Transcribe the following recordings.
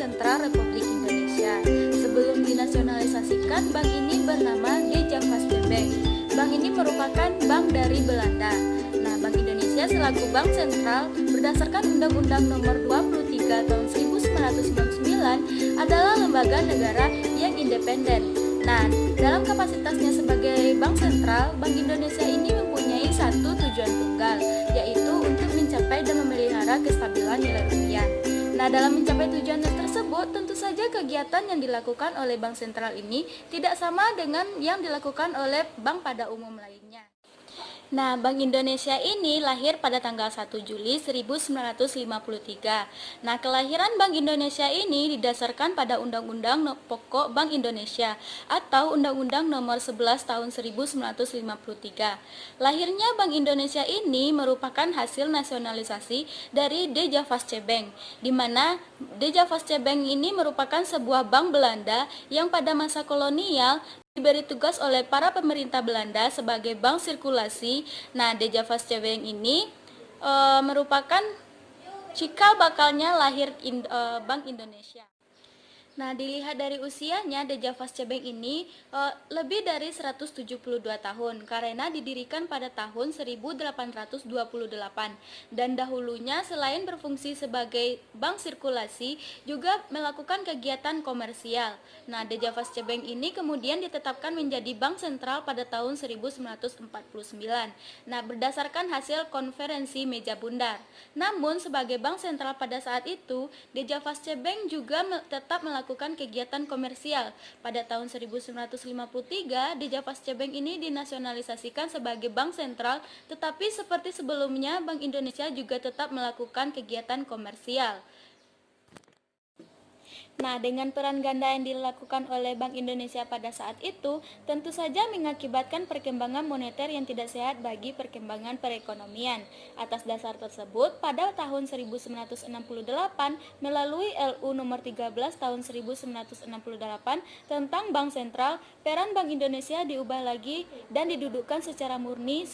Sentral Republik Indonesia. Sebelum dinasionalisasikan, bank ini bernama De-Javaste Bank. Bank ini merupakan bank dari Belanda. Nah, Bank Indonesia selaku bank sentral berdasarkan Undang-Undang Nomor 23 Tahun 1999 adalah lembaga negara yang independen. Nah, dalam kapasitasnya sebagai bank sentral, Bank Indonesia ini mempunyai satu tujuan tunggal, yaitu untuk mencapai dan memelihara kestabilan nilai rupiah. Nah, dalam mencapai tujuan tersebut, tentu saja kegiatan yang dilakukan oleh bank sentral ini tidak sama dengan yang dilakukan oleh bank pada umum lainnya. Nah, Bank Indonesia ini lahir pada tanggal 1 Juli 1953. Nah, kelahiran Bank Indonesia ini didasarkan pada Undang-Undang Pokok Bank Indonesia atau Undang-Undang Nomor 11 Tahun 1953. Lahirnya Bank Indonesia ini merupakan hasil nasionalisasi dari De-Javaste Bank, di mana De-Javaste Bank ini merupakan sebuah bank Belanda yang pada masa kolonial diberi tugas oleh para pemerintah Belanda sebagai bank sirkulasi. Nah, De-Javaste Bank ini merupakan cikal bakalnya lahir Bank Indonesia. Nah, dilihat dari usianya, De-Javaste Bank ini lebih dari 172 tahun karena didirikan pada tahun 1828 dan dahulunya selain berfungsi sebagai bank sirkulasi juga melakukan kegiatan komersial. Nah, De-Javaste Bank ini kemudian ditetapkan menjadi bank sentral pada tahun 1949. Nah, berdasarkan hasil konferensi meja bundar. Namun sebagai bank sentral pada saat itu, De-Javaste Bank juga tetap melakukan kegiatan komersial. Pada tahun 1953, De-Javaste Bank ini dinasionalisasikan sebagai bank sentral, tetapi seperti sebelumnya, Bank Indonesia juga tetap melakukan kegiatan komersial. Nah, dengan peran ganda yang dilakukan oleh Bank Indonesia pada saat itu, tentu saja mengakibatkan perkembangan moneter yang tidak sehat bagi perkembangan perekonomian. Atas dasar tersebut, pada tahun 1968, melalui LU nomor 13 tahun 1968 tentang Bank Sentral, peran Bank Indonesia diubah lagi dan didudukkan secara murni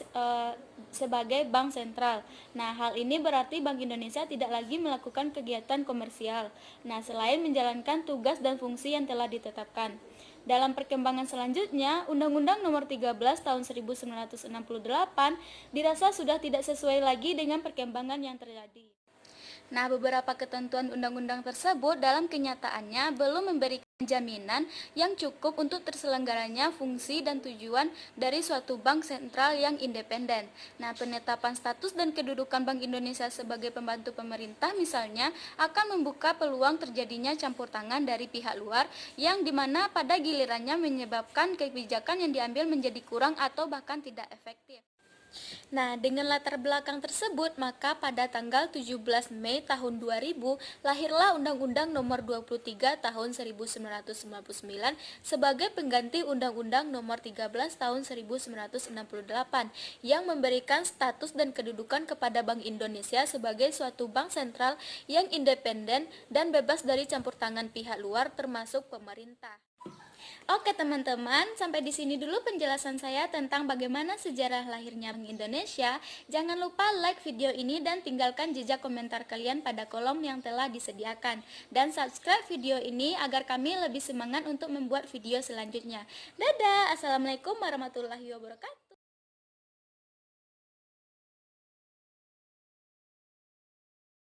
sebagai bank sentral. Nah, hal ini berarti Bank Indonesia tidak lagi melakukan kegiatan komersial. Nah, selain menjalankan tugas dan fungsi yang telah ditetapkan. Dalam perkembangan selanjutnya, Undang-Undang Nomor 13 Tahun 1968 dirasa sudah tidak sesuai lagi dengan perkembangan yang terjadi. Nah, beberapa ketentuan undang-undang tersebut dalam kenyataannya belum memberikan jaminan yang cukup untuk terselenggaranya fungsi dan tujuan dari suatu bank sentral yang independen. Nah, penetapan status dan kedudukan Bank Indonesia sebagai pembantu pemerintah misalnya akan membuka peluang terjadinya campur tangan dari pihak luar yang dimana pada gilirannya menyebabkan kebijakan yang diambil menjadi kurang atau bahkan tidak efektif. Nah, dengan latar belakang tersebut, maka pada tanggal 17 Mei tahun 2000, lahirlah Undang-Undang Nomor 23 Tahun 1999 sebagai pengganti Undang-Undang Nomor 13 Tahun 1968 yang memberikan status dan kedudukan kepada Bank Indonesia sebagai suatu bank sentral yang independen dan bebas dari campur tangan pihak luar termasuk pemerintah. Oke teman-teman, sampai di sini dulu penjelasan saya tentang bagaimana sejarah lahirnya Bank Indonesia. Jangan lupa like video ini dan tinggalkan jejak komentar kalian pada kolom yang telah disediakan. Dan subscribe video ini agar kami lebih semangat untuk membuat video selanjutnya. Dadah, Assalamualaikum warahmatullahi wabarakatuh.